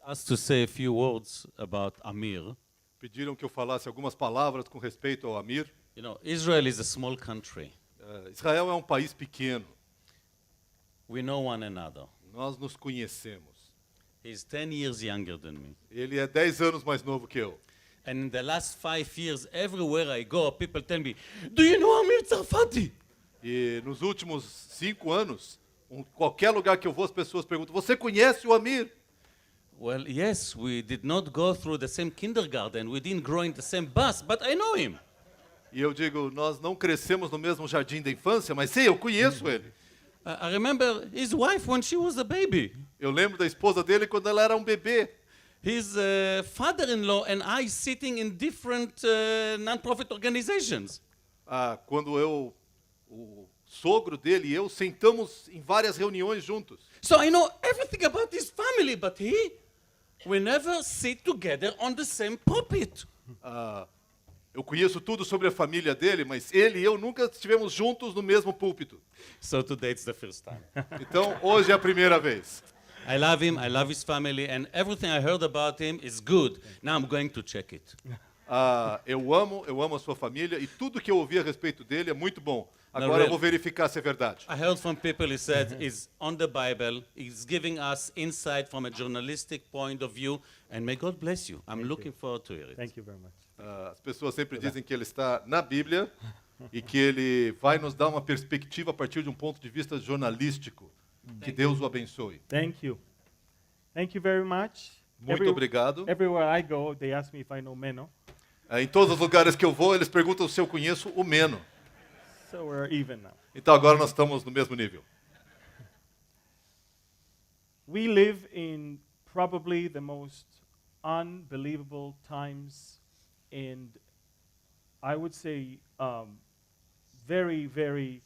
asked to say a few words about Amir. Pediram que eu falasse algumas palavras com respeito ao Amir. You know, Israel is a small country. Israel é um país pequeno. We know one another. Nós nos conhecemos. He's 10 years younger than me. Ele é 10 anos mais novo que eu. And in the last 5 years, everywhere I go, people tell me, "Do you know Amir Tsarfati?" E nos últimos 5 anos, qualquer lugar que eu vou, as pessoas perguntam: você conhece o Amir? Well, yes, we did not go through the same kindergarten. We didn't grow in the same bus, but I know him. E eu digo: nós não crescemos no mesmo jardim da infância, mas sim, eu conheço ele. I remember his wife when she was a baby. Eu lembro da esposa dele quando ela era um bebê. His father-in-law and I sitting in different non-profit organizations. Quando o sogro dele e eu sentamos em várias reuniões juntos. So I know everything about his family, but we never sit together on the same pulpit. Eu conheço tudo sobre a família dele, mas ele e eu nunca estivemos juntos no mesmo púlpito. So today it's the first time. Então, hoje é a primeira vez. I love him, I love his family, and everything I heard about him is good. Now I'm going to check it. Eu amo a sua família e tudo que eu ouvi a respeito dele é muito bom. Agora eu vou verificar se é verdade. I heard from people who said he's on the Bible, he's giving us insight from a journalistic point of view, and may God bless you. I'm looking forward to hear it. Thank you very much. As pessoas sempre dizem que ele está na Bíblia e que ele vai nos dar uma perspectiva a partir de um ponto de vista jornalístico. Que Deus o abençoe. Thank you. Thank you very much. Muito obrigado. Everywhere I go, they ask me if I know Menno. Em todos os lugares que eu vou, eles perguntam se eu conheço o Menno. So we're even now. Então agora nós estamos no mesmo nível. We live in probably the most unbelievable times, and I would say very, very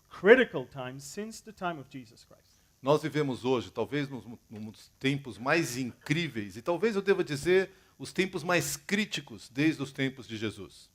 critical times since the time of Jesus Christ. Nós vivemos hoje, talvez nos tempos mais incríveis, e talvez eu deva dizer, os tempos mais críticos desde os tempos de Jesus.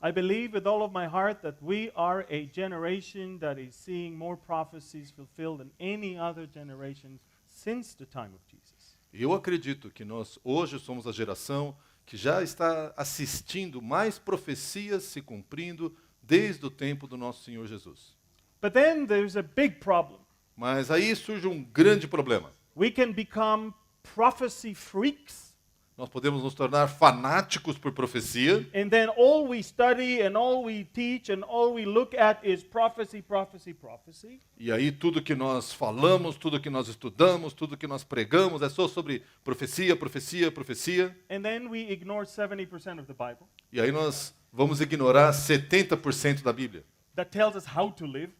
I believe with all of my heart that we are a generation that is seeing more prophecies fulfilled than any other generation since the time of Jesus. Eu acredito que nós hoje somos a geração que já está assistindo mais profecias se cumprindo desde o tempo do nosso Senhor Jesus. But then there's a big problem. Mas aí surge um grande problema. We can become prophecy freaks. Nós podemos nos tornar fanáticos por profecia. And then all we study and all we teach and all we look at is prophecy, prophecy, prophecy. E aí tudo que nós falamos, tudo que nós estudamos, tudo que nós pregamos é só sobre profecia, profecia, profecia. And then we ignore 70% of the Bible. E aí nós vamos ignorar 70% da Bíblia, That tells us how to live.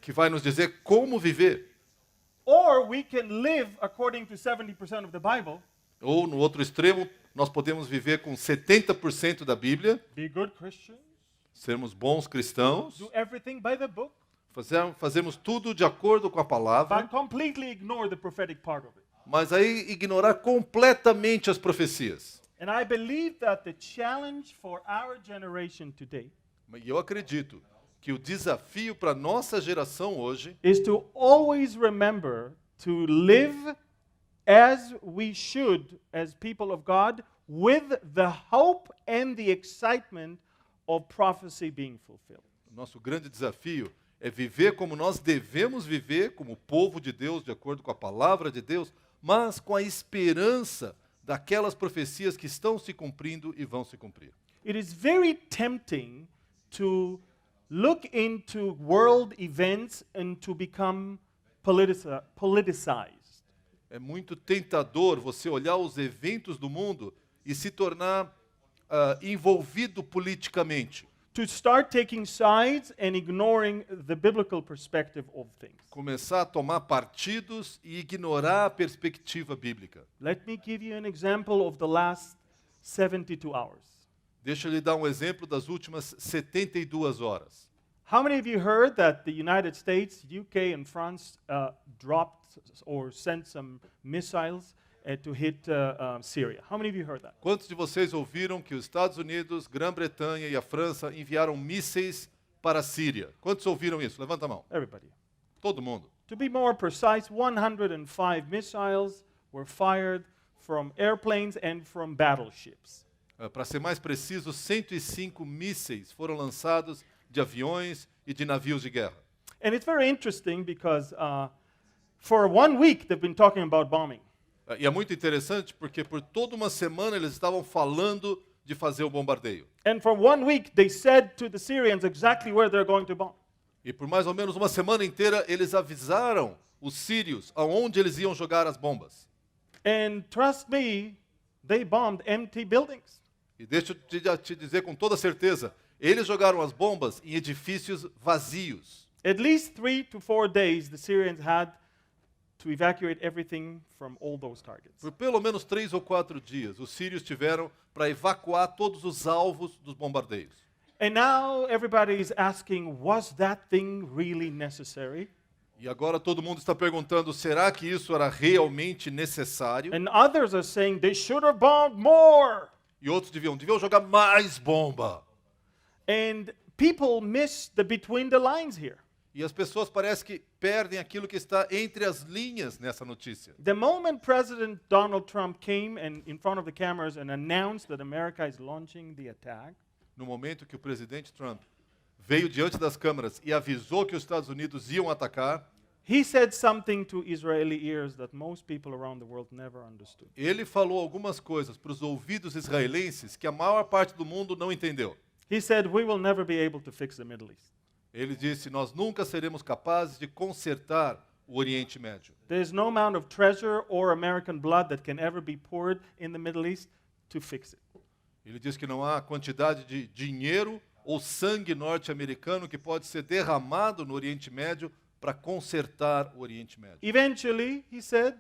que vai nos dizer como viver. Or we can live according to 70% of the Bible. Ou, no outro extremo, nós podemos viver com 70% da Bíblia, Be good Christians. sermos bons cristãos, Do everything by the book. fazemos tudo de acordo com a palavra, But completely ignore the prophetic part of it. mas aí ignorar completamente as profecias. And I believe that the challenge for our generation today E eu acredito que o desafio para a nossa geração hoje is to always remember to live as we should as people of God with the hope and the excitement of prophecy being fulfilled. o nosso grande desafio é viver como nós devemos viver, como povo de Deus, de acordo com a palavra de Deus, mas com a esperança daquelas profecias que estão se cumprindo e vão se cumprir. It is very tempting to look into world events and to become politicized. É muito tentador você olhar os eventos do mundo e se tornar envolvido politicamente. To start taking sides and ignoring the biblical perspective of things. Começar a tomar partidos e ignorar a perspectiva bíblica. Let me give you an example of the last 72 hours. Deixa eu lhe dar um exemplo das últimas 72 horas. How many of you heard that the United States, UK, and France dropped or sent some missiles to hit Syria? How many of you heard that? Quantos de vocês ouviram que os Estados Unidos, Grã-Bretanha e a França enviaram mísseis para a Síria? Quantos ouviram isso? Levanta a mão. Everybody. Todo mundo. To be more precise, 105 missiles were fired from airplanes and from battleships. Para ser mais preciso, 105 mísseis foram lançados de aviões e de navios de guerra. And it's very interesting because for 1 week they've been talking about bombing. E é muito interessante porque por toda uma semana eles estavam falando de fazer o bombardeio. And for 1 week they said to the Syrians exactly where they're going to bomb. E por mais ou menos uma semana inteira eles avisaram os sírios aonde eles iam jogar as bombas. And trust me, they bombed empty buildings. E deixa eu te dizer com toda certeza, eles jogaram as bombas em edifícios vazios. At least 3 to 4 days the Syrians had to evacuate everything from all those targets. Por pelo menos 3 ou 4 dias, os sírios tiveram para evacuar todos os alvos dos bombardeios. And now everybody is asking, was that thing really necessary? E agora todo mundo está perguntando, será que isso era realmente necessário? And others are saying they should have bombed more. E outros deviam jogar mais bomba. And people miss the between the lines here. E as pessoas parecem que perdem aquilo que está entre as linhas nessa notícia. The moment President Donald Trump came and in front of the cameras and announced that America is launching the attack, No momento que o presidente Trump veio diante das câmeras e avisou que os Estados Unidos iam atacar, he said something to Israeli ears that most people around the world never understood. ele falou algumas coisas para os ouvidos israelenses que a maior parte do mundo não entendeu. He said, "We will never be able to fix the Middle East. Ele disse, nós nunca seremos capazes de consertar o Oriente Médio. There's no amount of treasure or American blood that can ever be poured in the Middle East to fix it." Ele disse que não há quantidade de dinheiro ou sangue norte-americano que pode ser derramado no Oriente Médio para consertar o Oriente Médio. Eventually, he said,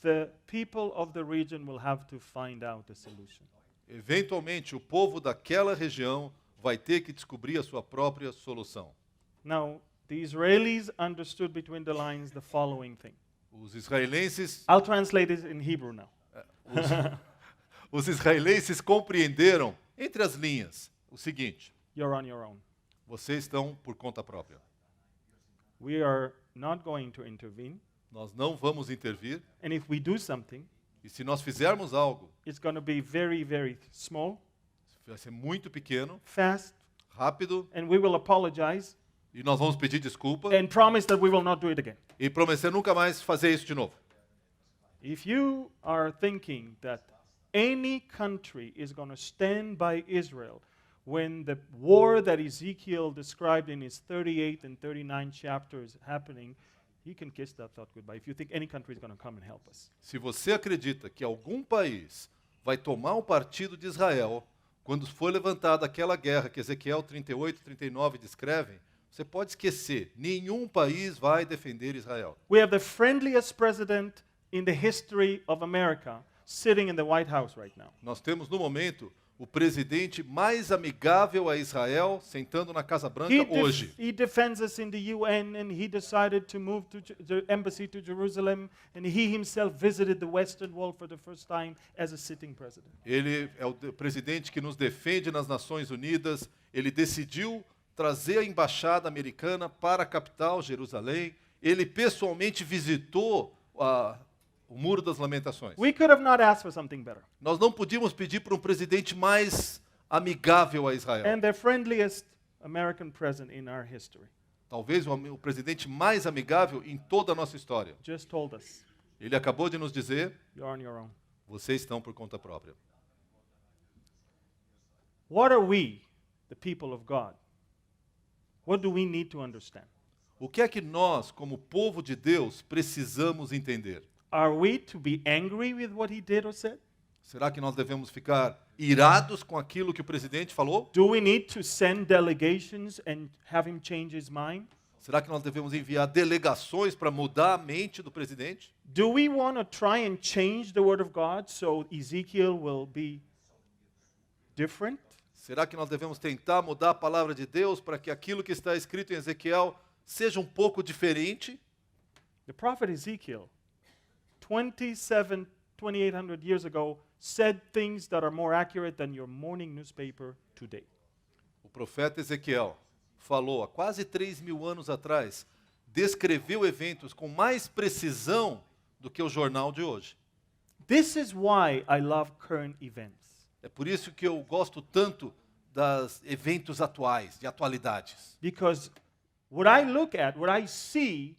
the people of the region will have to find out a solution. Eventualmente, o povo daquela região vai ter que descobrir a sua própria solução. Now, the Israelis understood between the lines the following thing. Os israelenses, I'll translate it in Hebrew now. os israelenses compreenderam, entre as linhas, o seguinte: You're on your own. vocês estão por conta própria. We are not going to intervene. Nós não vamos intervir, And if we do something, e se nós fizermos algo, it's going to be very, very small, vai ser muito pequeno, fast, rápido, and we will apologize e nós vamos pedir desculpa and promise that we will not do it again. e prometer nunca mais fazer isso de novo. If you are thinking that any country is going to stand by Israel when the war that Ezekiel described in his 38th and 39th chapter is happening, you can kiss that thought goodbye. If you think any country is going to come and help us. Se você acredita que algum país vai tomar o partido de Israel quando for levantada aquela guerra que Ezequiel 38 e 39 descrevem, você pode esquecer, nenhum país vai defender Israel. We have the friendliest president in the history of America sitting in the White House right now. Nós temos no momento o presidente mais amigável a Israel sentando na Casa Branca hoje. He defends us in the UN, and he decided to move to the embassy to Jerusalem, and he himself visited the Western Wall for the first time as a sitting president. Ele é o presidente que nos defende nas Nações Unidas. Ele decidiu trazer a embaixada americana para a capital, Jerusalém. Ele pessoalmente visitou o Muro das Lamentações. We could have not asked for something better. Nós não podíamos pedir para um presidente mais amigável a Israel. And the friendliest American president in our history Talvez o presidente mais amigável em toda a nossa história. just told us, Ele acabou de nos dizer, you're on your own. vocês estão por conta própria. What are we, the people of God? What do we need to understand? O que é que nós, como povo de Deus, precisamos entender? Are we to be angry with what he did or said? Será que nós devemos ficar irados com aquilo que o presidente falou? Do we need to send delegations and have him change his mind? Será que nós devemos enviar delegações para mudar a mente do presidente? Do we want to try and change the word of God so Ezekiel will be different? Será que nós devemos tentar mudar a palavra de Deus para que aquilo que está escrito em Ezequiel seja um pouco diferente? The prophet Ezekiel, 2,800 years ago, said things that are more accurate than your morning newspaper today. O profeta Ezequiel falou há quase 3.000 anos atrás, descreveu eventos com mais precisão do que o jornal de hoje. This is why I love current events. É por isso que eu gosto tanto dos eventos atuais, de atualidades. Because what I look at, what I see,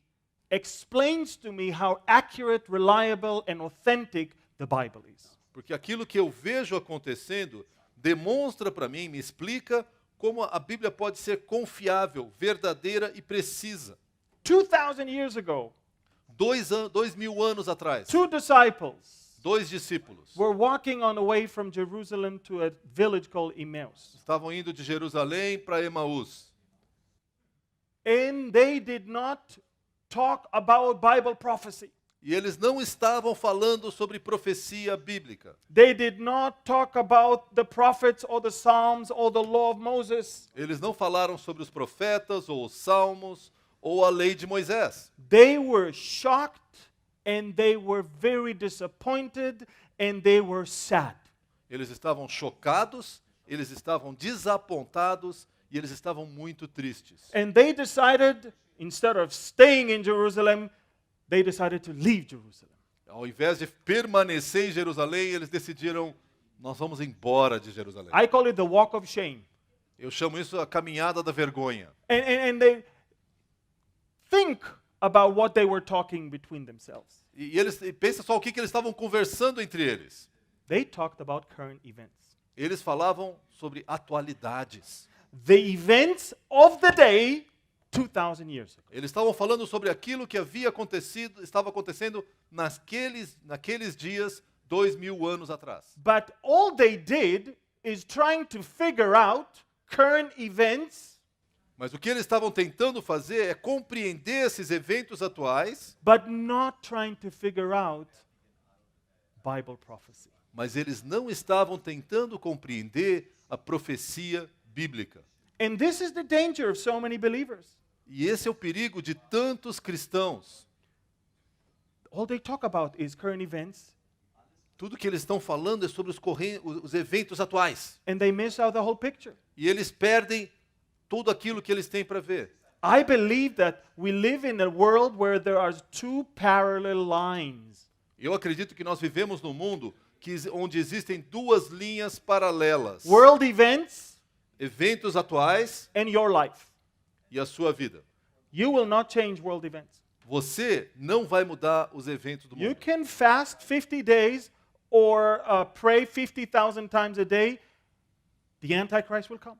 explains to me how accurate, reliable, and authentic the Bible is. Porque aquilo que eu vejo acontecendo demonstra para mim, me explica como a Bíblia pode ser confiável, verdadeira e precisa. 2,000 years ago, 2000 anos atrás, two disciples 2 discípulos were walking on the way from Jerusalem to a village called Emmaus. estavam indo de Jerusalém para Emaús. And they did not talk about Bible prophecy. E eles não estavam falando sobre profecia bíblica. They did not talk about the prophets or the Psalms or the law of Moses. Eles não falaram sobre os profetas ou os salmos ou a lei de Moisés. They were shocked and they were very disappointed and they were sad. Eles estavam chocados, eles estavam desapontados e eles estavam muito tristes. And they decided, instead of staying in Jerusalem, they decided to leave Jerusalem. Ao invés de permanecer em Jerusalém, eles decidiram, nós vamos embora de Jerusalém. I call it the walk of shame. Eu chamo isso a caminhada da vergonha. And they think about what they were talking between themselves. E pensa só o que eles estavam conversando entre eles. They talked about current events. Eles falavam sobre atualidades. The events of the day 2,000 years ago. Eles estavam falando sobre aquilo que havia acontecido, estava acontecendo naqueles dias 2000 anos atrás. But all they did is trying to figure out current events, Mas o que eles estavam tentando fazer é compreender esses eventos atuais, but not trying to figure out Bible prophecy. mas eles não estavam tentando compreender a profecia bíblica. And this is the danger of so many believers. E esse é o perigo de tantos cristãos. All they talk about is current events, Tudo que eles estão falando é sobre os eventos atuais. and they miss out the whole picture. E eles perdem tudo aquilo que eles têm para ver. I believe that we live in a world where there are two parallel lines. Eu acredito que nós vivemos num mundo onde existem duas linhas paralelas. World events Eventos atuais and your life. e a sua vida. You will not change world events. Você não vai mudar os eventos do You mundo. can fast 50 days or pray 50,000 times a day. The Antichrist will come.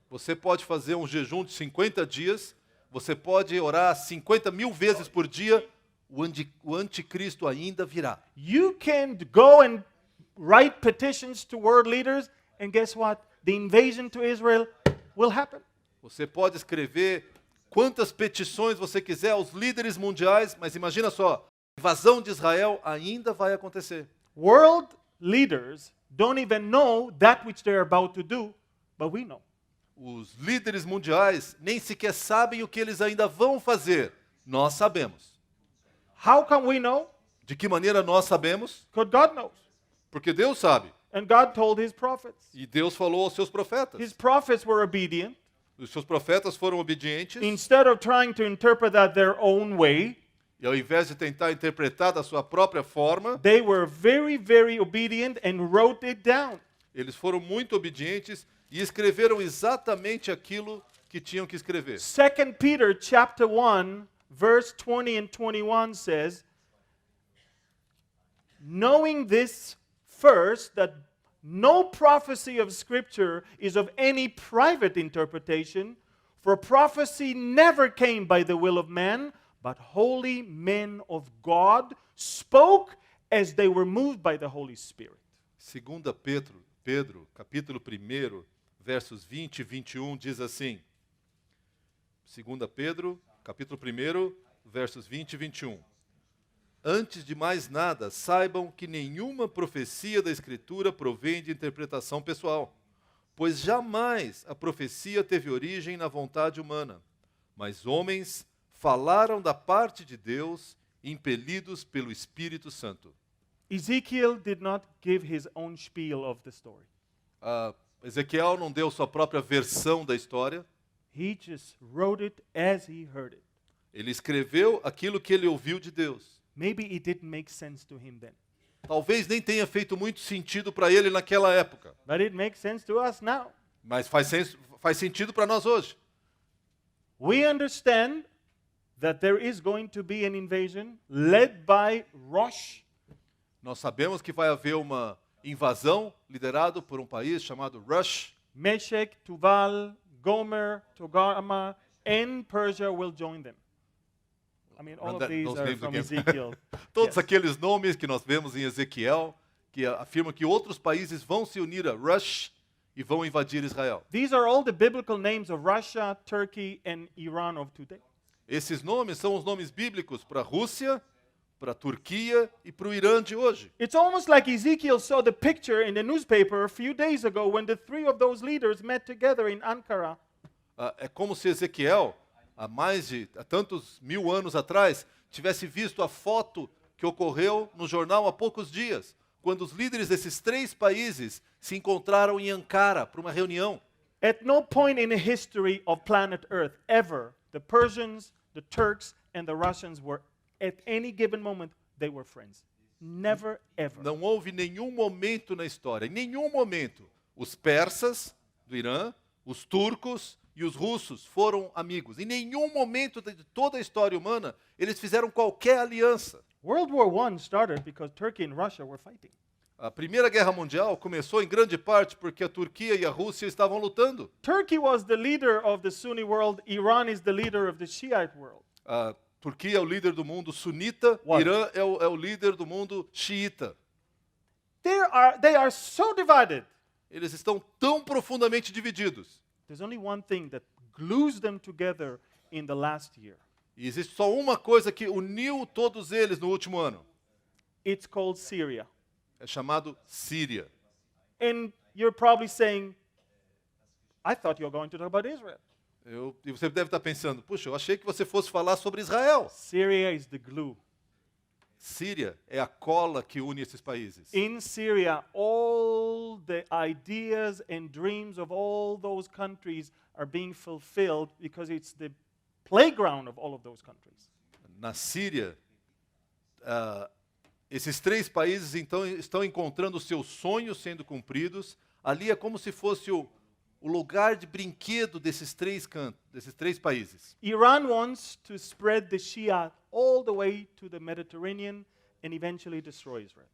Você pode fazer um jejum de 50 dias, você pode orar 50.000 vezes por dia, o anticristo ainda virá. You can go and write petitions to world leaders, and guess what? The invasion to Israel will happen. Você pode escrever quantas petições você quiser aos líderes mundiais, mas imagina só, a invasão de Israel ainda vai acontecer. World leaders don't even know that which they're about to do, but we know. Os líderes mundiais nem sequer sabem o que eles ainda vão fazer. Nós sabemos. How can we know? De que maneira nós sabemos? Because God knows. Porque Deus sabe. And God told his prophets. E Deus falou aos seus profetas. His prophets were obedient. Os seus profetas foram obedientes. Instead of trying to interpret that their own way, E ao invés de tentar interpretar da sua própria forma, they were very, very obedient and wrote it down. eles foram muito obedientes e escreveram exatamente aquilo que tinham que escrever. 2 Peter chapter 1, verse 20 and 21 says, knowing this first, that no prophecy of Scripture is of any private interpretation, for prophecy never came by the will of man, but holy men of God spoke as they were moved by the Holy Spirit. 2 Pedro, capítulo 1, versos 20 e 21, diz assim. 2 Pedro, capítulo 1, versos 20 e 21. Antes de mais nada, saibam que nenhuma profecia da Escritura provém de interpretação pessoal, pois jamais a profecia teve origem na vontade humana, mas homens falaram da parte de Deus, impelidos pelo Espírito Santo. Ezekiel did not give his own spiel of the story. Ezequiel não deu sua própria versão da história, He just wrote it as he heard it. ele escreveu aquilo que ele ouviu de Deus. Maybe it didn't make sense to him then. talvez nem tenha feito muito sentido para ele naquela época, but it makes sense to us now. mas faz sentido para nós hoje. We understand that there is going to be an invasion led by Rosh, Nós sabemos que vai haver uma invasão liderada por um país chamado Rush. Meshech, Tuval, Gomer, Togarma, and Persia will join them. I mean, all Run of that- these those are names from again. Ezekiel. Todos Yes. aqueles nomes que nós vemos em Ezequiel, que afirmam que outros países vão se unir a Rush e vão invadir Israel. These are all the biblical names of Russia, Turkey, and Iran of today. Esses nomes são os nomes bíblicos para a Rússia, para a Turquia e para o Irã de hoje. It's almost like Ezekiel saw the picture in the newspaper a few days ago when the three of those leaders met together in Ankara. É como se Ezequiel, há tantos mil anos atrás, tivesse visto a foto que ocorreu no jornal há poucos dias, quando os líderes desses 3 países se encontraram em Ankara para uma reunião. At no point in the history of planet Earth ever, the Persians, the Turks, and the Russians were, at any given moment, they were friends. Never, ever. Não houve nenhum momento na história, em nenhum momento, os persas do Irã, os turcos e os russos foram amigos. Em nenhum momento de toda a história humana, eles fizeram qualquer aliança. World War I started because Turkey and Russia were fighting. A Primeira Guerra Mundial começou em grande parte porque a Turquia e a Rússia estavam lutando. Turkey was the leader of the Sunni world. Iran is the leader of the Shiite world. A Turquia é o líder do mundo sunita, What? Irã é o líder do mundo xiita. They are so divided. Eles estão tão profundamente divididos. There's only one thing that glues them together in the last year. E existe só uma coisa que uniu todos eles no último ano. It's called Syria. É chamado Síria. And you're probably saying, I thought you were going to talk about Israel. E você deve estar pensando, puxa, eu achei que você fosse falar sobre Israel. Syria is the glue. Síria é a cola que une esses países. In Syria, all the ideas and dreams of all those countries are being fulfilled because it's the playground of all of those countries. Na Síria, esses 3 países então estão encontrando os seus sonhos sendo cumpridos. Ali é como se fosse o lugar de brinquedo desses 3 países. Iran wants to spread the Shia all the way to the Mediterranean and eventually destroy Israel.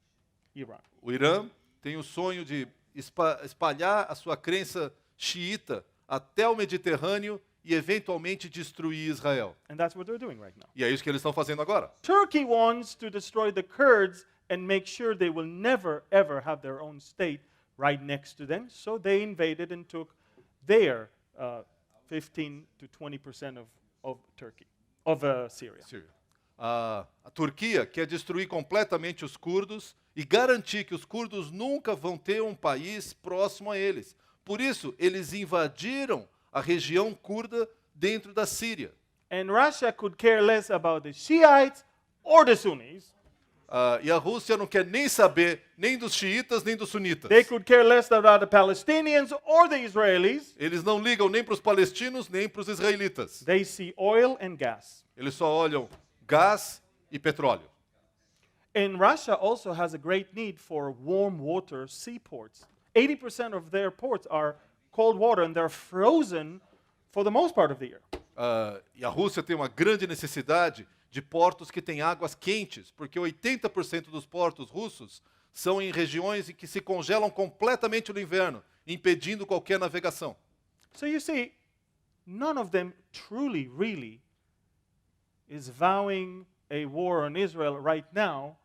Iran. O Irã tem o sonho de espalhar a sua crença xiita até o Mediterrâneo e eventualmente destruir Israel. And that's what they're doing right now. E é isso que eles estão fazendo agora. Turkey wants to destroy the Kurds and make sure they will never, ever have their own state right next to them. So they invaded and took their 15 to 20% of Turkey, of Syria. Síria. A Turquia quer destruir completamente os curdos e garantir que os curdos nunca vão ter um país próximo a eles. Por isso, eles invadiram a região curda dentro da Síria. And Russia could care less about the Shiites or the Sunnis. E a Rússia não quer nem saber nem dos xiitas nem dos sunitas. They could care less about the Palestinians or the Israelis. Eles não ligam nem para os palestinos nem para os israelitas. They see oil and gas. Eles só olham gás e petróleo. And Russia also has a great need for warm water seaports. 80% of their ports are cold water and they're frozen for the most part of the year. E a Rússia tem uma grande necessidade de portos que têm águas quentes, porque 80% dos portos russos são em regiões em que se congelam completamente no inverno, impedindo qualquer navegação. So you see, none of them truly, really is vowing a war on Israel right now.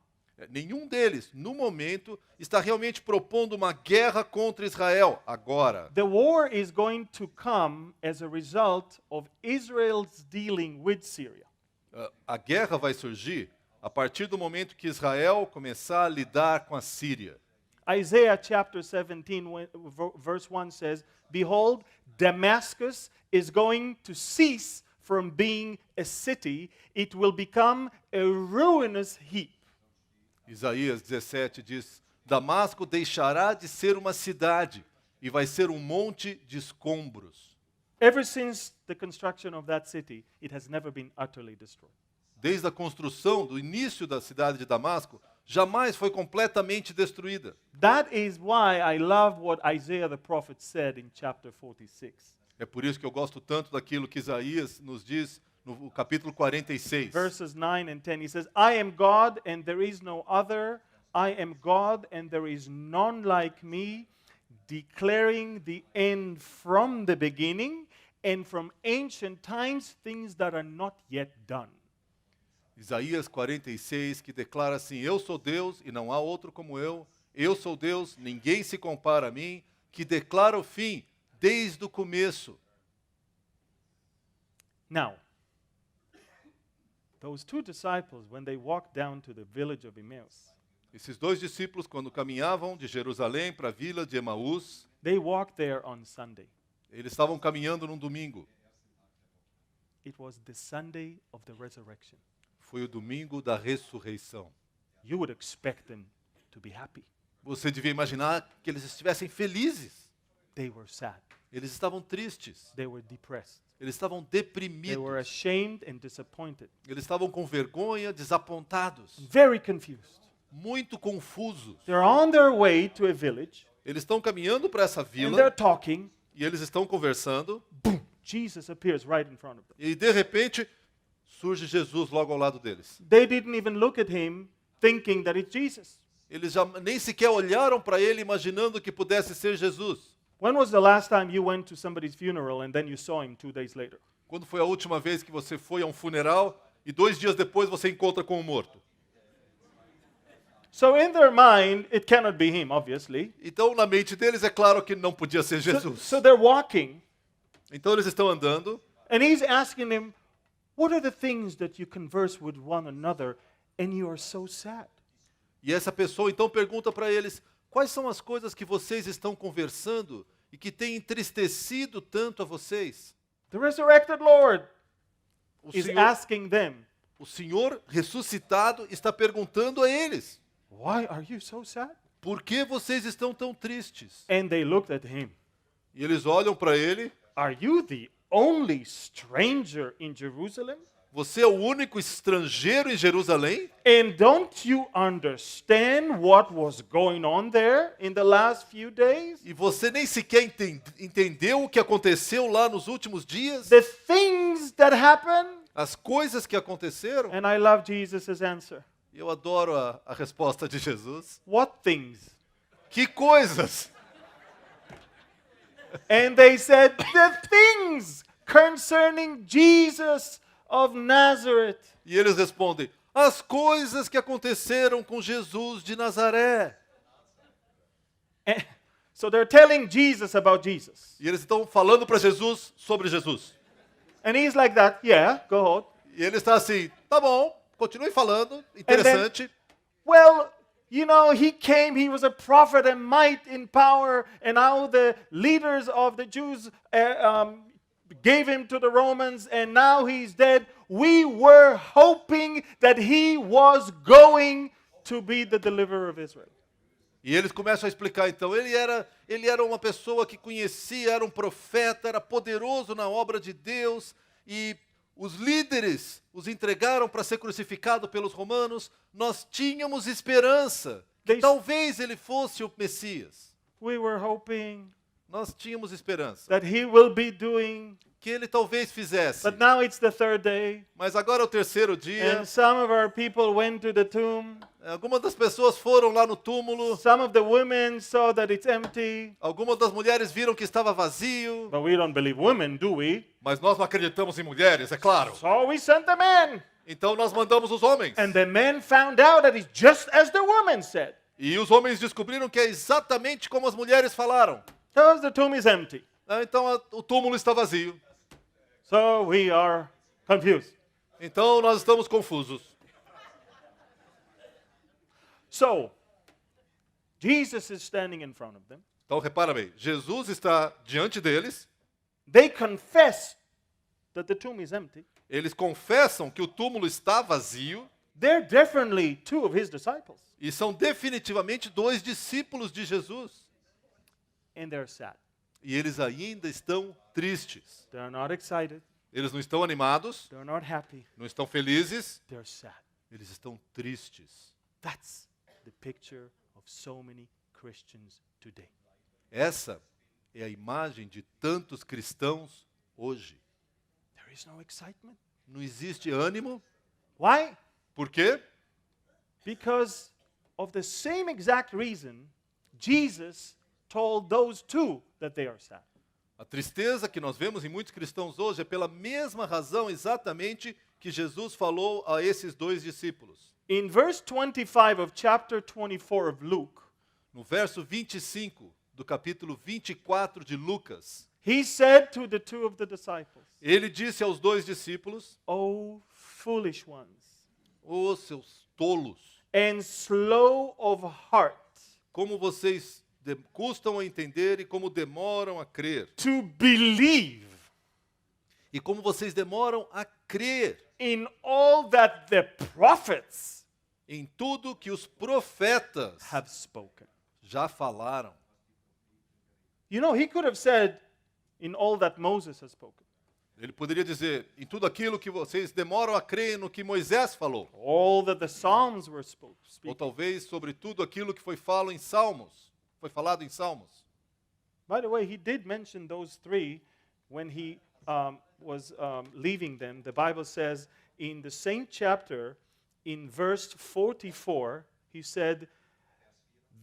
Nenhum deles, no momento, está realmente propondo uma guerra contra Israel agora. The war is going to come as a result of Israel's dealing with Syria. A guerra vai surgir a partir do momento que Israel começar a lidar com a Síria. Isaiah chapter 17, verse 1 says, Behold, Damascus is going to cease from being a city. It will become a ruinous heap. Isaías 17 diz, Damasco deixará de ser uma cidade e vai ser um monte de escombros. Ever since the construction of that city, it has never been utterly destroyed. Desde a construção, do início da cidade de Damasco, jamais foi completamente destruída. That is why I love what Isaiah the prophet said in chapter 46. É por isso que eu gosto tanto daquilo que Isaías nos diz no capítulo 46. Verses 9 and 10, he says, I am God and there is no other. I am God and there is none like me, declaring the end from the beginning and from ancient times things that are not yet done. Isaías 46, que declara assim: Eu sou Deus e não há outro como eu sou Deus, ninguém se compara a mim, que declara o fim desde o começo. Now, those two disciples, when they walked down to the village of Emmaus, Esses dois discípulos, quando caminhavam de Jerusalém para a vila de Emaús, they walked there on Sunday. eles estavam caminhando num domingo. It was the Sunday of the resurrection. Foi o domingo da ressurreição. You would expect them to be happy. Você devia imaginar que eles estivessem felizes. They were sad. Eles estavam tristes. They were depressed. Eles estavam They deprimidos. were ashamed and disappointed. Eles estavam com vergonha, desapontados, Very confused. muito confusos. They're on their way to a village Eles estão caminhando para essa and vila they're talking. e eles estão conversando. Boom! Jesus appears right in front of them. E de repente surge Jesus logo ao lado deles. They didn't even look at him thinking that it's Jesus. Eles já nem sequer olharam para ele imaginando que pudesse ser Jesus. When was the last time you went to somebody's funeral and then you saw him 2 days later? Quando foi a última vez que você foi a um funeral e 2 dias depois você encontra com o morto? So in their mind, it cannot be him, obviously. Então, na mente deles, é claro que não podia ser Jesus. So they're walking, Então, eles estão andando and he's asking them, what are the things that you converse with one another and you are so sad? e essa pessoa então pergunta para eles: quais são as coisas que vocês estão conversando e que têm entristecido tanto a vocês? The resurrected Lord O is Senhor, asking them, o Senhor ressuscitado está perguntando a eles: why are you so sad? por que vocês estão tão tristes? And they looked at him. E eles olham para ele: Are you the only stranger in Jerusalem? você é o único estrangeiro em Jerusalém? And don't you understand what was going on there in the last few days? E você nem sequer entendeu o que aconteceu lá nos últimos dias? The things that happened? As coisas que aconteceram? And I love Jesus' answer. E eu adoro a resposta de Jesus. What things? Que coisas? And they said, the things concerning Jesus of Nazareth. E eles respondem: as coisas que aconteceram com Jesus de Nazaré. And so they're telling Jesus about Jesus. E eles estão falando para Jesus sobre Jesus. And he's like that, yeah, go ahead. E ele está assim: tá bom, continue falando, interessante. Well, you know, he came, he was a prophet and might in power, and now the leaders of the Jews gave him to the Romans, and now he's dead. We were hoping that he was going to be the deliverer of Israel. E eles começam a explicar então: ele era uma pessoa que conhecia, era um profeta, era poderoso na obra de Deus, e os líderes os entregaram para ser crucificado pelos romanos. Nós tínhamos esperança que talvez ele fosse o Messias. We were hoping Nós tínhamos esperança that he will be doing, que ele talvez fizesse. but now it's the third day, Mas agora é o terceiro dia. and some of our people went to the tomb. Algumas das pessoas foram lá no túmulo. Some of the women saw that it's empty. Algumas das mulheres viram que estava vazio. But we don't believe women, do we? Mas nós não acreditamos em mulheres, é claro. So we sent the men. Então nós mandamos os homens. And the men found out that it's just as the woman said. E os homens descobriram que é exatamente como as mulheres falaram. Because the tomb is empty. Então o túmulo está vazio. So we are confused. Então nós estamos confusos. So, Jesus is standing in front of them. Então repara bem, Jesus está diante deles. They confess that the tomb is empty. Eles confessam que o túmulo está vazio. They're definitely two of his disciples. E são definitivamente 2 discípulos de Jesus. And they're sad. E eles ainda estão tristes. They're not excited. Eles não estão animados, They're not happy. não estão felizes. They're sad. Eles estão tristes. That's the picture of so many Christians today. Essa é a imagem de tantos cristãos hoje. There is no excitement. Não existe ânimo. Why? Por quê? Because of the same exact reason Jesus told those two that they are sad. A tristeza que nós vemos em muitos cristãos hoje é pela mesma razão exatamente que Jesus falou a esses dois discípulos. In verse 25 of chapter 24 of Luke, No verso 25 do capítulo 24 de Lucas, he said to the two of the disciples, ele disse aos dois discípulos: "O foolish ones, "Ô seus tolos, and slow of heart como vocês custam a entender e como demoram a crer. to believe E como vocês demoram a crer in all that the prophets em tudo que os profetas have spoken." já falaram. You know, he could have said in all that Moses has spoken, Ele poderia dizer, em tudo aquilo que vocês demoram a crer no que Moisés falou. all that the Psalms were Ou speaking. talvez sobre tudo aquilo que foi falado em Salmos. Foi falado em Salmos. By the way, he did mention those three when he was leaving them. The Bible says in the same chapter, in verse 44, he said,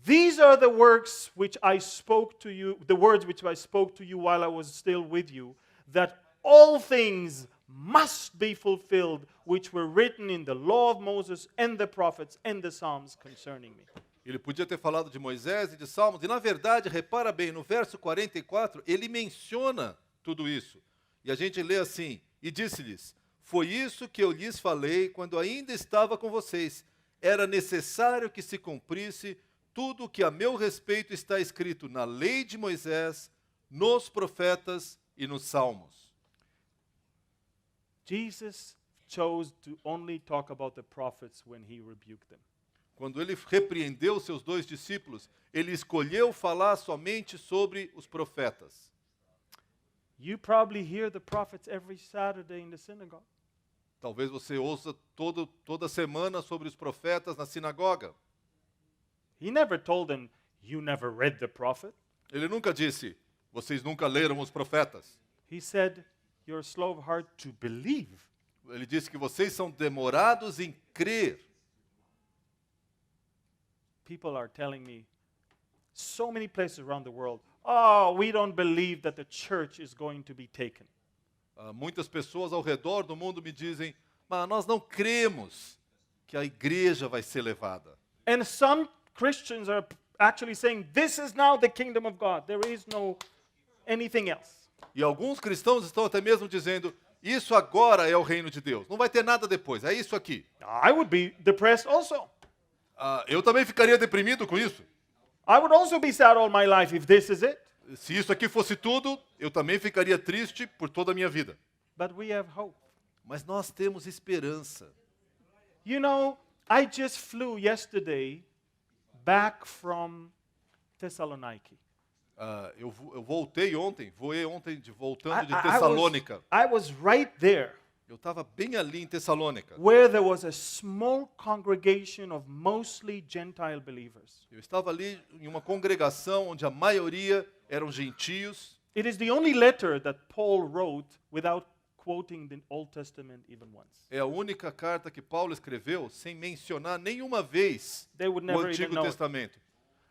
"These are the works which I spoke to you, the words which I spoke to you while I was still with you, that all things must be fulfilled which were written in the law of Moses and the prophets and the Psalms concerning me." Ele podia ter falado de Moisés e de Salmos. E na verdade, repara bem, no verso 44, ele menciona tudo isso. E a gente lê assim: "E disse-lhes, foi isso que eu lhes falei quando ainda estava com vocês. Era necessário que se cumprisse tudo o que a meu respeito está escrito na lei de Moisés, nos profetas e nos salmos." Jesus chose to only talk about the prophets when he rebuked them. Quando ele repreendeu seus dois discípulos, ele escolheu falar somente sobre os profetas. You probably hear the prophets every Saturday in the synagogue. Talvez você ouça toda semana sobre os profetas na sinagoga. He never told them, "You never read the prophet." Ele nunca disse, vocês nunca leram os profetas. He said, "You're slow of heart to believe." Ele disse que vocês são demorados em crer. People are telling me, so many places around the world, "Oh, we don't believe that the church is going to be taken." Muitas pessoas ao redor do mundo me dizem, mas nós não cremos que a igreja vai ser levada. And some Christians are actually saying, "This is now the kingdom of God. There is no anything else." E alguns cristãos estão até mesmo dizendo, isso agora é o reino de Deus. Não vai ter nada depois, é isso aqui. I would be depressed also. Eu também ficaria deprimido com isso. I would also be sad all my life if this is it. Se isso aqui fosse tudo, eu também ficaria triste por toda a minha vida. But we have hope. Mas nós temos esperança. You know, I just flew yesterday back from Thessaloniki. Eu voei ontem voltando de I Tessalônica. was right there Eu estava bem ali em Tessalônica. where there was a small congregation of mostly Gentile believers. Eu estava ali em uma congregação onde a maioria eram gentios. It is the only letter that Paul wrote without quoting the Old Testament even once. É a única carta que Paulo escreveu sem mencionar nenhuma vez They would o never even Antigo know it. Testamento.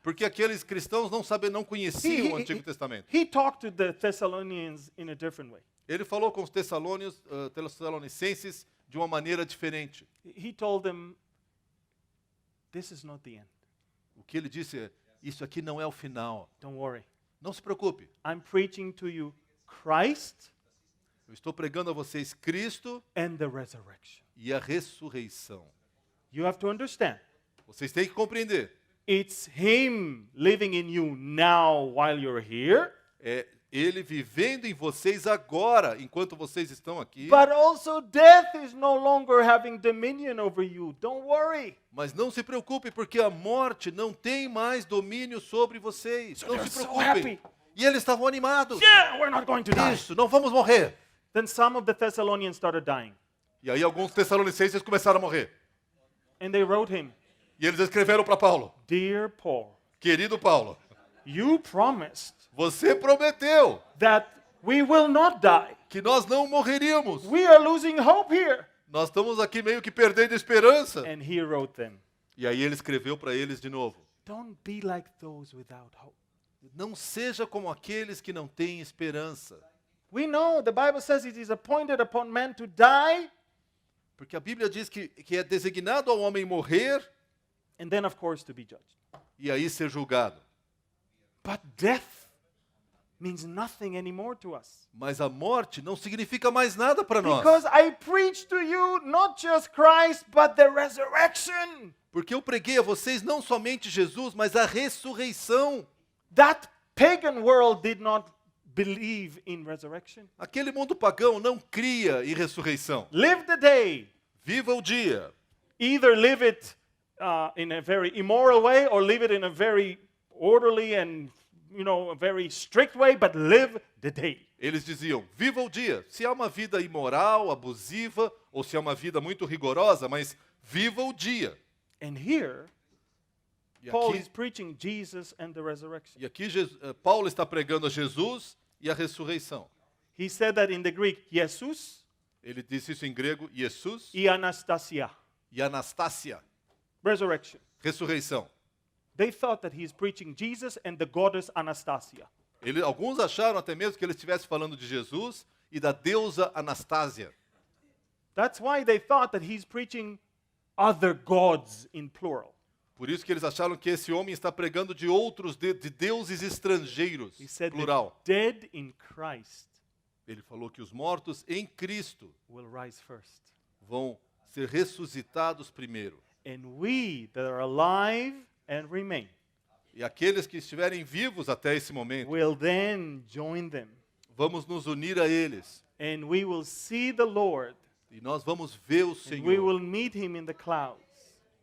Porque aqueles cristãos não conheciam o Antigo Testamento. He talked to the Thessalonians in a different way. Ele falou com os tessalonicenses de uma maneira diferente. He told them, "This is not the end. O que ele disse é, isso aqui não é o final. Don't worry. Não se preocupe. I'm preaching to you Christ Eu estou pregando a vocês Cristo and the resurrection." e a ressurreição. You have to understand. Vocês têm que compreender. It's Him living in you now while you're here, É Ele vivendo em vocês agora, enquanto vocês estão aqui. but also death is no longer having dominion over you. Don't worry. Mas não se preocupe, porque a morte não tem mais domínio sobre vocês. Não they're se so preocupem. happy. E eles estavam animados. Yeah, we're not going to die. Isso, não vamos morrer. Then some of the Thessalonians started dying. E aí alguns tessalonicenses começaram a morrer. And they wrote him, E eles escreveram para Paulo: Dear Paul, querido Paulo, you promised você prometeu that we will not die. que nós não morreríamos. We are losing hope here. Nós estamos aqui meio que perdendo a esperança. And he wrote them, E aí ele escreveu para eles de novo: don't be like those without hope. não seja como aqueles que não têm esperança. We know the Bible says it is appointed upon man to die, Porque a Bíblia diz que é designado ao homem morrer and then, of course, to be judged. e aí ser julgado. But death means nothing anymore to us. Mas a morte não significa mais nada para nós. Because I preach to you not just Christ, but the resurrection. Porque eu preguei a vocês não somente Jesus, mas a ressurreição. That pagan world did not believe in resurrection. Aquele mundo pagão não cria em ressurreição. Live the day. Viva o dia. Either live it in a very immoral way or live it in a very orderly and, a very strict way, but live the day. Eles diziam: viva o dia. Se há uma vida imoral, abusiva, ou se há uma vida muito rigorosa, mas viva o dia. And here, E Paul aqui, is preaching Jesus and the resurrection. Paulo está pregando a Jesus e a ressurreição. He said that in the Greek, Jesus Ele disse isso em grego: Jesus e Anastasia. e Anastácia. Resurrection. Ressurreição. They thought that he's preaching Jesus and the goddess Anastasia. Alguns acharam até mesmo que ele estivesse falando de Jesus e da deusa Anastásia. That's why they thought that he's preaching other gods in plural. Por isso que eles acharam que esse homem está pregando de outros de deuses estrangeiros, He said plural. the dead in Christ Ele falou que os mortos em Cristo will rise first. vão ser ressuscitados primeiro. And we that are alive and remain E aqueles que estiverem vivos até esse momento, will then join them. vamos nos unir a eles. And we will see the Lord. E nós vamos ver o And we will Senhor. meet him in the clouds.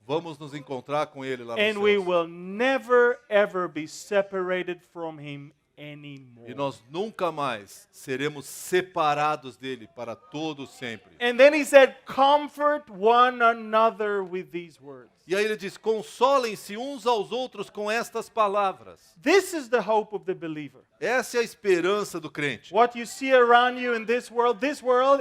Vamos nos encontrar com Ele lá no And we céu. will never ever be separated from him anymore. E nós nunca mais seremos separados dele para todo sempre. And then he said, comfort one another with these words. E aí ele diz: consolem-se uns aos outros com estas palavras. This is the hope of the believer. Essa é a esperança do crente. What you see around you in this world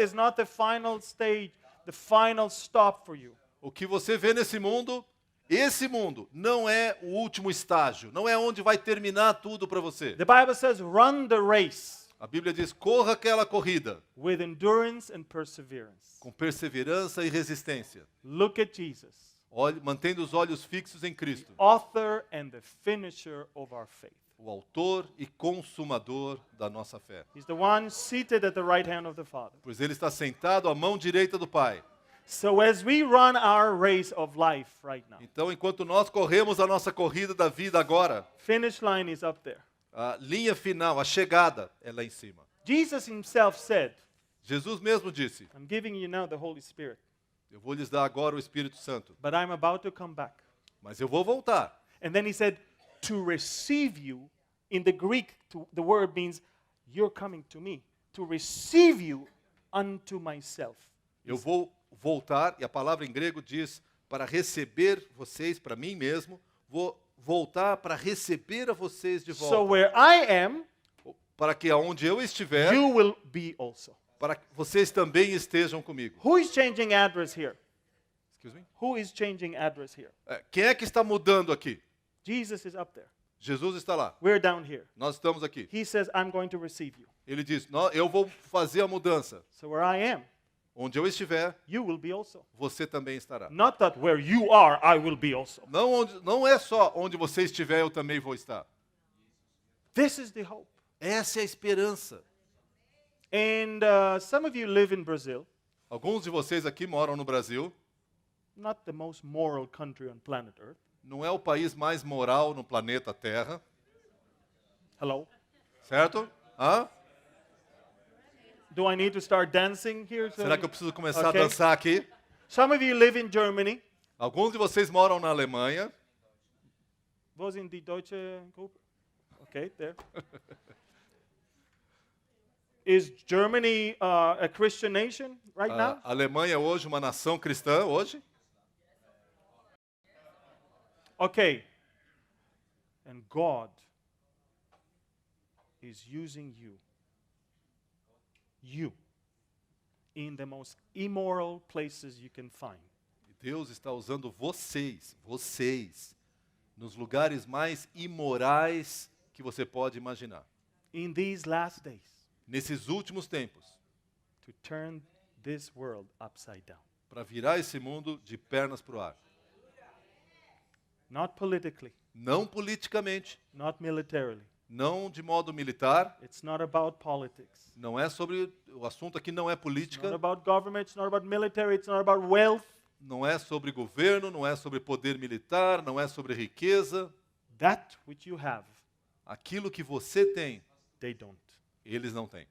is not the final stage, the final stop for you. O que você vê nesse mundo, esse mundo não é o último estágio, não é onde vai terminar tudo para você. The Bible says, run the race A Bíblia diz: corra aquela corrida with endurance and perseverance. com perseverança e resistência, Look at Jesus, mantendo os olhos fixos em Cristo, author and the finisher of our faith. o autor e consumador da nossa fé. He's the one seated at the right hand of the Father. Pois ele está sentado à mão direita do Pai. So as we run our race of life right now, Então, enquanto nós corremos a nossa corrida da vida agora, finish line is up there. a linha final, a chegada, é lá em cima. Jesus himself said, Jesus mesmo disse: I'm giving you now the Holy Spirit, eu vou lhes dar agora o Espírito Santo, but I'm about to come back. mas eu vou voltar. And then he said, to receive you, in the Greek, the word means you're coming to me. To receive you unto myself. Eu vou voltar, e a palavra em grego diz: para receber vocês, para mim mesmo, vou voltar para receber a vocês de So volta. where I am, Para que aonde eu estiver, you will be also. para que vocês também estejam comigo. Who is changing address here? Excuse me? Who is changing address here? Quem é que está mudando aqui? Jesus is up there. Jesus está lá. We're down here. Nós estamos aqui. He says, I'm going to receive you. Ele diz: eu vou fazer a mudança. So where I am, Onde eu estiver, you will be also. você também estará. Not that where you are, I will be also. Não é só onde você estiver, eu também vou estar. This is the hope. Essa é a esperança. And some of you live in Brazil, Alguns de vocês aqui moram no Brasil. not the most moral country on planet Earth. Não é o país mais moral no planeta Terra, Hello? certo? Hã? Do I need to start dancing here? Será que eu preciso começar Okay. a dançar aqui? Some of you live in Germany. Alguns de vocês moram na Alemanha. Wo sind die deutsche Gruppe? Okay, there. Is Germany a Christian nation right now? A Alemanha é hoje uma nação cristã, hoje. Okay. And God is using you. You. In the most immoral places you can find. E Deus está usando vocês, nos lugares mais imorais que você pode imaginar. In these last days. Nesses últimos tempos, To turn this world upside down. para virar esse mundo de pernas para o ar. Not politically. Não politicamente, Not militarily. não de modo militar, It's not about politics. não é sobre, o assunto aqui não é It's política, not about government. It's not about military. It's not about wealth. não é sobre governo, não é sobre poder militar, não é sobre riqueza. That which you have, Aquilo que você tem, they don't. eles não têm.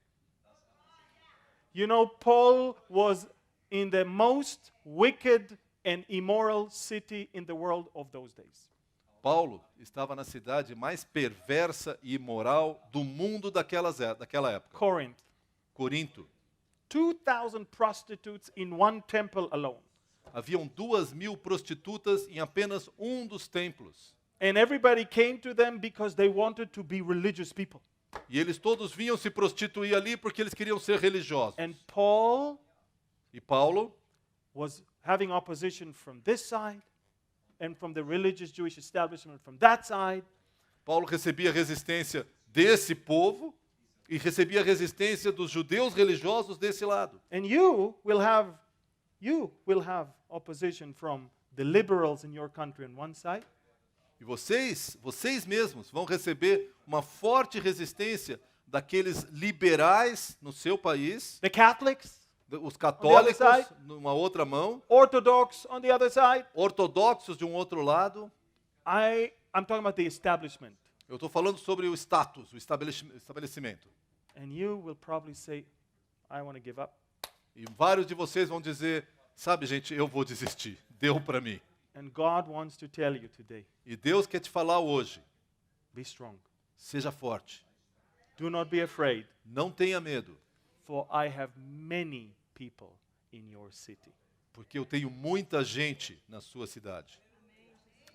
You know, Paul was in the most wicked and immoral city in the world of those days. Paulo estava na cidade mais perversa e imoral do mundo daquela época, Corinth. Corinto. 2,000 prostitutes in one temple alone. Haviam 2.000 prostitutas em apenas um dos templos. And everybody came to them because they wanted to be religious people. E eles todos vinham se prostituir ali porque eles queriam ser religiosos. And Paul E Paulo was having opposition from this side and from the religious Jewish establishment from that side. Paulo recebia resistência desse povo e recebia resistência dos judeus religiosos desse lado. And you will have opposition from the liberals in your country on one side. E vocês mesmos vão receber uma forte resistência daqueles liberais no seu país, The Catholics, os católicos side. numa outra mão, Orthodox on the other side. ortodoxos de um outro lado. I'm talking about the establishment. Eu estou falando sobre o status, o estabelecimento. And you will probably say, I want to give up. E vários de vocês vão dizer, sabe gente, eu vou desistir, deu para mim. And God wants to tell you today, E Deus quer te falar hoje, be strong. seja forte, Do not be afraid, não tenha medo, for I have many people in your city. porque eu tenho muita gente na sua cidade.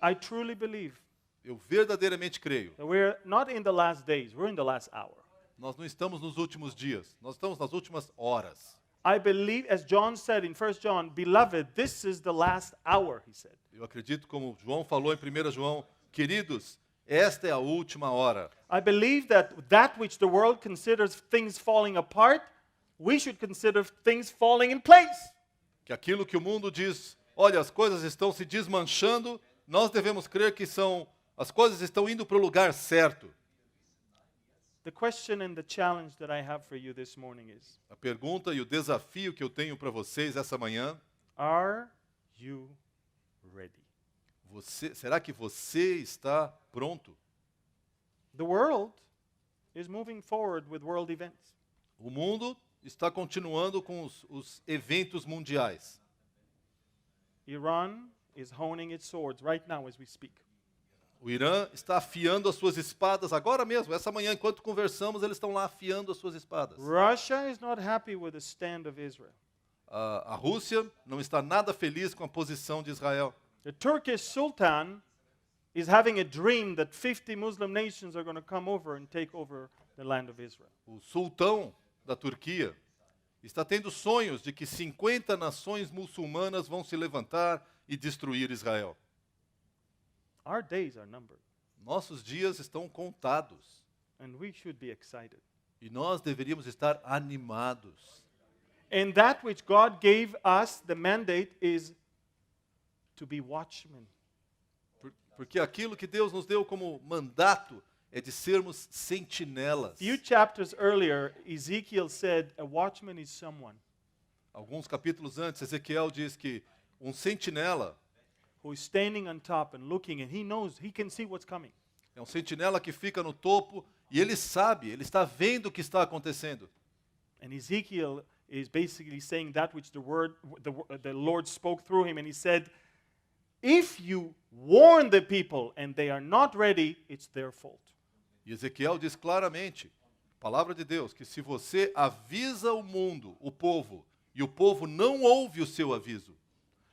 I truly believe Eu verdadeiramente creio. that we're not in the last days, we're in the last hour. Nós não estamos nos últimos dias, nós estamos nas últimas horas. I believe, as John said in 1 John, beloved, this is the last hour, he said. Eu acredito, como João falou em 1 João, queridos, esta é a última hora. I believe that which the world considers things falling apart, we should consider things falling in place. Que aquilo que o mundo diz, olha, as coisas estão se desmanchando, nós devemos crer que as coisas estão indo para o lugar certo. The question and the challenge that I have for you this morning is, A pergunta e o desafio que eu tenho para vocês essa manhã, are you ready? será que você está pronto? The world is moving forward with world events. O mundo está continuando com os eventos mundiais. Iran is honing its swords right now as we speak. O Irã está afiando as suas espadas agora mesmo, essa manhã, enquanto conversamos, eles estão lá afiando as suas espadas. Russia is not happy with the stand of Israel. A Rússia não está nada feliz com a posição de Israel. The Turkish Sultan is having a dream that 50 Muslim nations are going to come over and take over the land of Israel. O sultão da Turquia está tendo sonhos de que 50 nações muçulmanas vão se levantar e destruir Israel. Our days are numbered, Nossos dias estão contados and we should be excited. e nós deveríamos estar animados. And that which God gave us, the mandate, is to be watchmen. Porque aquilo que Deus nos deu como mandato é de sermos sentinelas. Few chapters earlier, Ezekiel said, a watchman is someone Alguns capítulos antes, Ezequiel diz que um sentinela who is standing on top and looking, and he knows, he can see what's coming. é um sentinela que fica no topo e ele sabe, ele está vendo o que está acontecendo. And Ezekiel is basically saying that which the Lord spoke through him, and he said, if you warn the people and they are not ready, it's their fault. E Ezequiel diz claramente, palavra de Deus, que se você avisa o mundo, o povo, e o povo não ouve o seu aviso,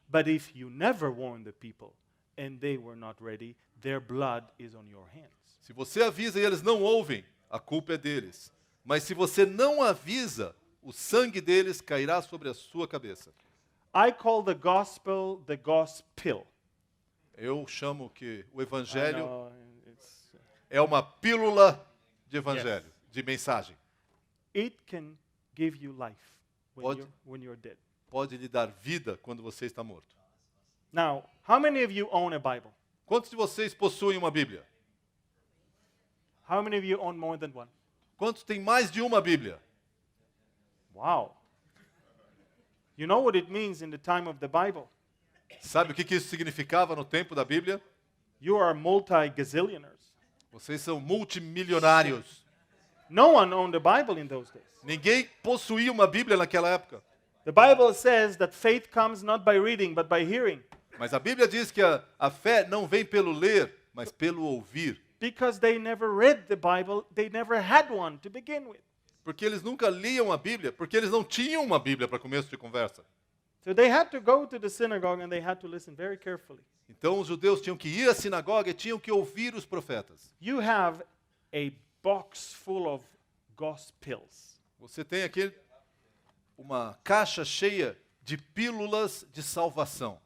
But if you never warn the people, and they were not ready, their blood is on your hands. Se você avisa e eles não ouvem, a culpa é deles. Mas se você não avisa, o sangue deles cairá sobre a sua cabeça. I call the gospel the gospel. Eu chamo que o I evangelho know, it's, é uma pílula de evangelho, de mensagem. it can give you life Pode. when you're dead. Pode lhe dar vida quando você está morto. Now, how many of you own a Bible? Quantos de vocês possuem uma Bíblia? How many of you own more than one? Quantos têm mais de uma Bíblia? Wow. You know what it means in the time of the Bible? Sabe o que isso significava no tempo da Bíblia? You are multi-gazillionaires. Vocês são multimilionários. No one owned a Bible in those days. Ninguém possuía uma Bíblia naquela época. The Bible says that faith comes not by reading, but by hearing. Mas a Bíblia diz que a fé não vem pelo ler, mas pelo ouvir. Because they never read the Bible, they never had one to begin with. Porque eles nunca liam a Bíblia, porque eles não tinham uma Bíblia para começo de conversa. So they had to go to the synagogue and they had to listen very carefully. Então os judeus tinham que ir à sinagoga e tinham que ouvir os profetas. You have a box full of gospels. Você tem aqui uma caixa cheia de pílulas de salvação.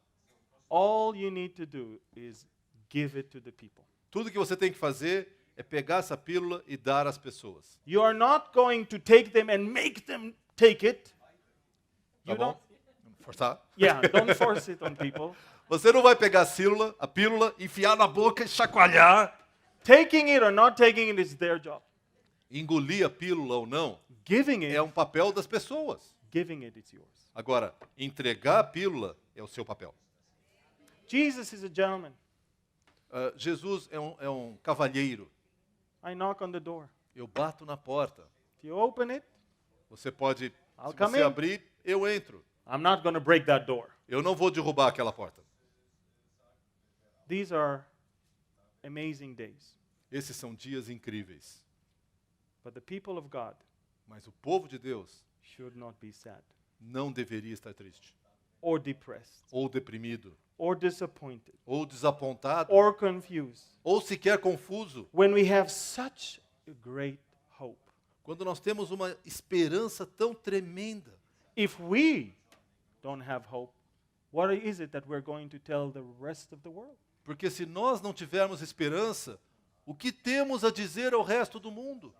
All you need to do is give it to the people. Tudo que você tem que fazer é pegar essa pílula e dar às pessoas. You are not going to take them and make them take it. Tá You bom? don't, Forçar? yeah, don't force it on people. Você não vai pegar a pílula, enfiar na boca e chacoalhar. Taking it or not taking it is their job. Engolir a pílula ou não Giving it, é um papel das pessoas. giving it is yours. Agora, entregar a pílula é o seu papel. Jesus is a gentleman. Jesus é um cavalheiro. I knock on the door. Eu bato na porta. If you open it, Você pode, I'll se come você in. abrir, eu entro. I'm not going to break that door. Eu não vou derrubar aquela porta. These are amazing days. Esses são dias incríveis. But the people of God Mas o povo de Deus should not be sad não deveria estar triste, or depressed ou deprimido, or disappointed ou desapontado, or confused ou sequer confuso, when we have such a great hope. quando nós temos uma esperança tão tremenda. If we don't have hope, what is it that we're going to tell the rest of the world? Porque se nós não tivermos esperança, o que temos a dizer ao resto do mundo?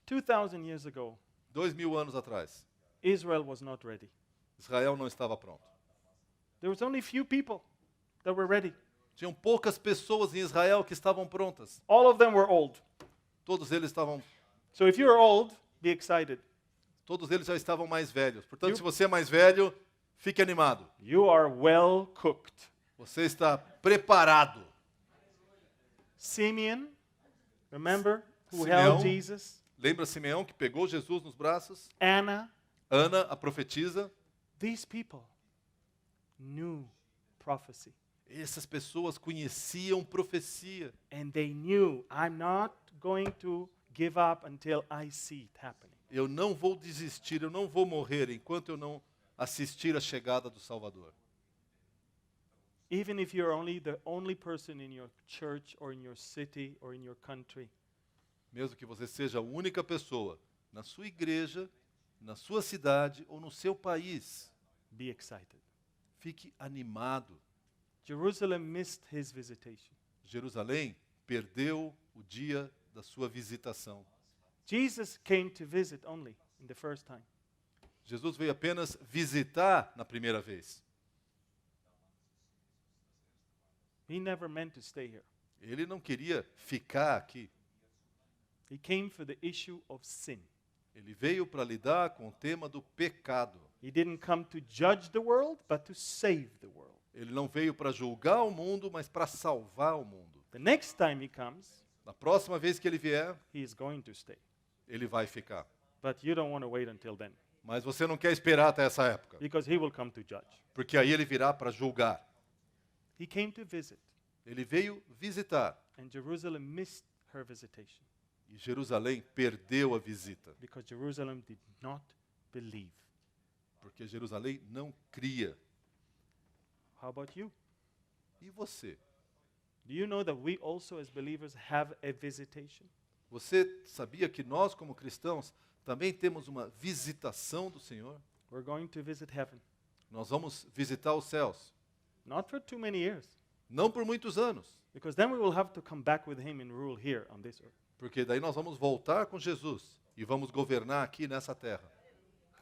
2,000 years ago, 2000 anos atrás, Israel was not ready. Israel não estava pronto. There was only few people that were ready. Tinham poucas pessoas em Israel que estavam prontas. All of them were old. Todos eles So if you're old, be excited. já estavam mais velhos. Portanto, You- se você é mais velho, fique animado. You are well cooked. Você está preparado. Simeon, remember, who Simeão. held Jesus? Lembra Simeão que pegou Jesus nos braços? Anna, Ana, a profetisa. these people knew prophecy. Essas pessoas conheciam profecia. And they knew, I'm not going to give up until I see it happening. Eu não vou desistir, eu não vou morrer enquanto eu não assistir a chegada do Salvador. Even if you're only the only person in your church or in your city or in your country, Mesmo que você seja a única pessoa na sua igreja, na sua cidade ou no seu país, be excited. fique animado. Jerusalem missed his visitation. Jerusalém perdeu o dia da sua visitação. Jesus came to visit only in the first time. Jesus veio apenas visitar na primeira vez. He never meant to stay here. Ele não queria ficar aqui. He came for the issue of sin. Ele veio para lidar com o tema do pecado. He didn't come to judge the world, but to save the world. Ele não veio para julgar o mundo, mas para salvar o mundo. The next time he comes, Na próxima vez que ele vier, he is going to stay. ele vai ficar. But you don't want to wait until then, Mas você não quer esperar até essa época, because he will come to judge. porque aí ele virá para julgar. He came to visit, Ele veio visitar and Jerusalem missed her visitation e Jerusalém perdeu a visita, because Jerusalem did not believe. porque Jerusalém não cria. How about you? E você? Do you know that we also as believers have a visitation? Você sabia que nós, como cristãos, também temos uma visitação do Senhor? We're going to visit heaven. Nós vamos visitar os céus. Not for too many years, Não por muitos anos, because then we will have to come back with him and rule here on this earth. porque daí nós vamos voltar com Jesus e vamos governar aqui nessa terra.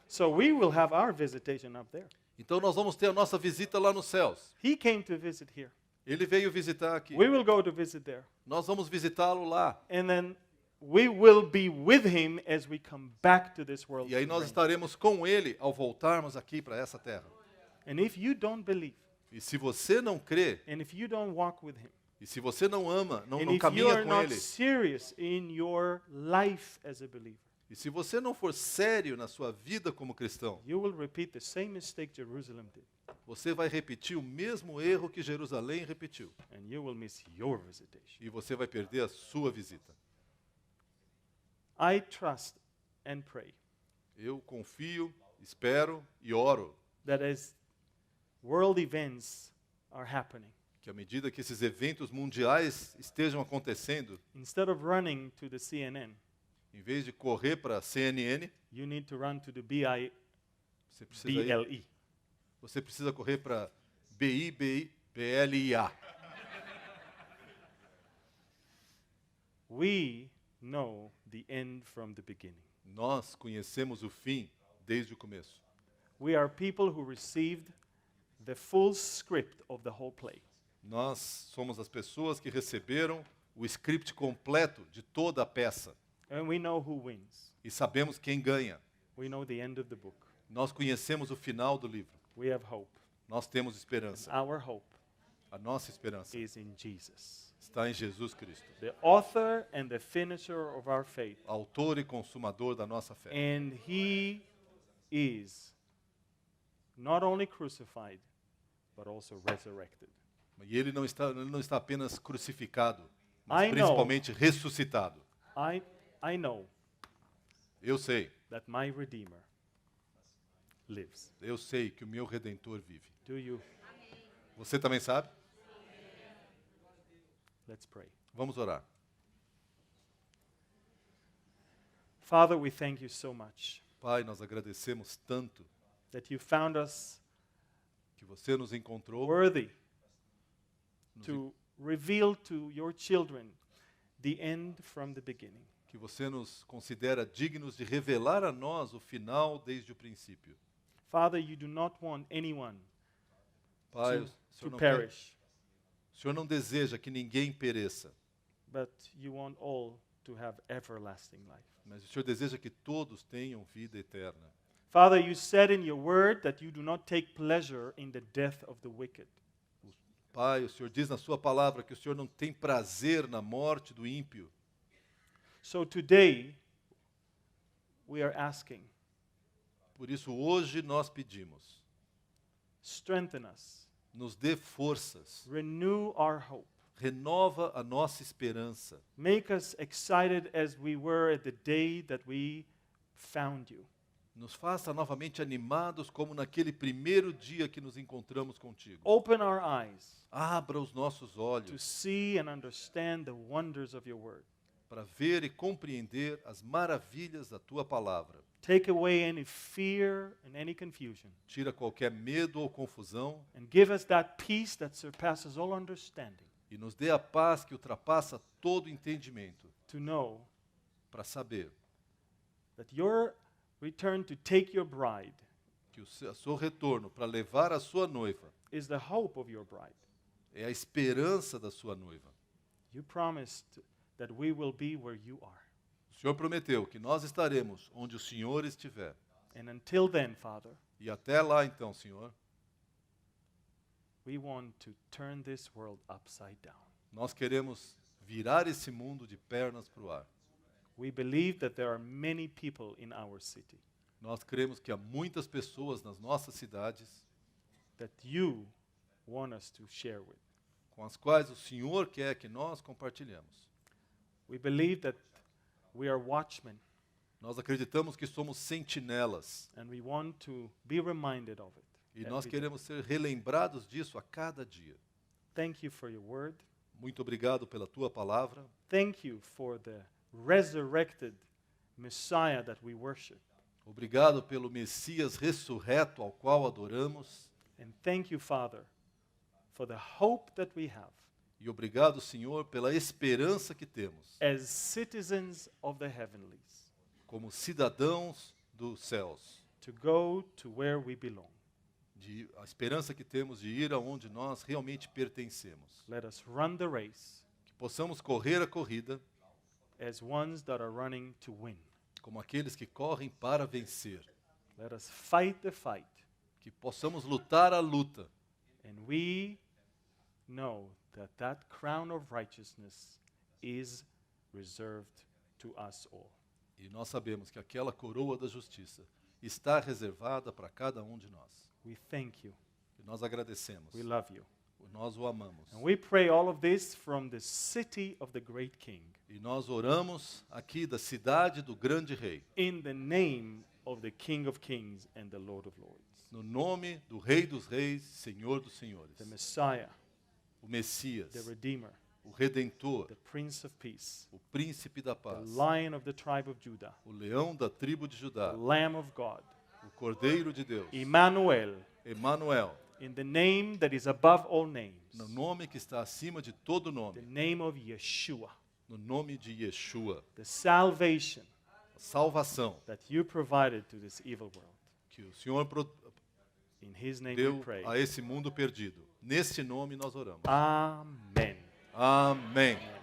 So we will have our visitation up there. Então nós vamos ter a nossa visita lá nos céus. He came to visit here. Ele veio visitar aqui. We will go to visit there. Nós vamos visitá-lo lá. And then we will be with him as we come back to this world. E aí to nós reign. estaremos com ele ao voltarmos aqui para essa terra. And if you don't believe, E se você não crê, and if you don't walk with him, e se você não ama, não and if you caminha are com not ele, serious in your life as a believer, e se você não for sério na sua vida como cristão, you will repeat the same mistake Jerusalem did, você vai repetir o mesmo erro que Jerusalém repetiu. and you will miss your visitation. E você vai perder a sua visita. I trust and pray Eu confio, espero e oro that as world events are happening, que à medida que esses eventos mundiais estejam acontecendo, instead of running to the CNN, em vez de correr para a CNN, you need to run to the você precisa correr para BIBLIA. We know the end from the beginning. Nós conhecemos o fim desde o começo. We are people who received the full script of the whole play. Nós somos as pessoas que receberam o script completo de toda a peça And we know who wins. e sabemos quem ganha. We know the end of the book. Nós conhecemos o final do livro. We have hope. Nós temos esperança. Our hope A nossa esperança is in Jesus, está em Jesus Cristo, the author and the finisher of our faith. autor e consumador da nossa fé. And he is not only crucified, but also resurrected. E ele não está apenas crucificado, I mas know. principalmente ressuscitado. I know Eu sei that my Redeemer lives. que o meu Redentor vive. Do you? Você também sabe? Let's pray. Vamos orar. Father, we thank you so much Pai, nós agradecemos tanto that you found us que você nos encontrou, worthy to reveal to your children the end from the beginning. que você nos considera dignos de revelar a nós o final desde o princípio. Father, you do not want anyone Pai, to o Senhor não perish, deseja que ninguém pereça, but you want all to have everlasting life. mas o Senhor deseja que todos tenham vida eterna. Father, you said in your word that you do not take pleasure in the death of the wicked. Pai, o Senhor diz na sua palavra que o Senhor não tem prazer na morte do ímpio. So today, we are asking, Por isso hoje nós pedimos, strengthen us, nos dê forças, renew our hope, renova a nossa esperança, make us excited as we were at the day that we found you. nos faça novamente animados como naquele primeiro dia que nos encontramos contigo. Open our eyes Abra os nossos to olhos see and understand the wonders of your word. para ver e compreender as maravilhas da tua palavra. Take away any fear and any confusion, Tira qualquer medo ou confusão and give us that peace that surpasses all understanding, e nos dê a paz que ultrapassa todo entendimento, to know para saber that your return to take your bride que o seu retorno para levar a sua noiva is the hope of your bride. é a esperança da sua noiva. You promised that we will be where you are. O Senhor prometeu que nós estaremos onde o Senhor estiver. And until then, Father, E até lá então, Senhor, we want to turn this world upside down. nós queremos virar esse mundo de pernas para o ar. We believe that there are many people in our city Nós cremos que há muitas pessoas nas nossas cidades that you want us to share with. com as quais o Senhor quer que nós compartilhemos. We believe that we are watchmen, Nós acreditamos que somos sentinelas and we want to be reminded of it. e nós every day. queremos ser relembrados disso a cada dia. Thank you for your word. Muito obrigado pela tua palavra. Thank you for the resurrected Messiah that we worship. Obrigado pelo Messias ressurreto ao qual adoramos. And thank you, Father, for the hope that we have E obrigado, Senhor, pela esperança que temos as citizens of the heavenlies como cidadãos dos céus. to go to where we belong. A esperança que temos de ir aonde nós realmente pertencemos. Let us run the race Que possamos correr a corrida as ones that are running to win. como aqueles que correm para vencer. Let us fight the fight. Que possamos lutar a luta. And we know that that crown of righteousness is reserved to us all. E nós sabemos que aquela coroa da justiça está reservada para cada um de nós. We thank you. E nós agradecemos. We love you. Nós o amamos. And we pray all of this from the city of the great King, E nós oramos aqui da cidade do grande rei, in the name of the King of Kings and the Lord of Lords, no nome do Rei dos Reis, Senhor dos Senhores, the Messiah, o Messias, the Redeemer, o Redentor, the Prince of Peace, o Príncipe da the Paz, Lion of the tribe of Judah, o Leão da tribo de the Judá, Lamb of God, o Cordeiro de Deus, Emmanuel, Emanuel, in the name that is above all names, no nome que está acima de todo the nome, name of Yeshua, no nome de Yeshua, the salvation a salvação that you provided to this evil world. que o Senhor In his name we deu pray. a esse mundo perdido. Neste nome nós oramos. Amen. Amém.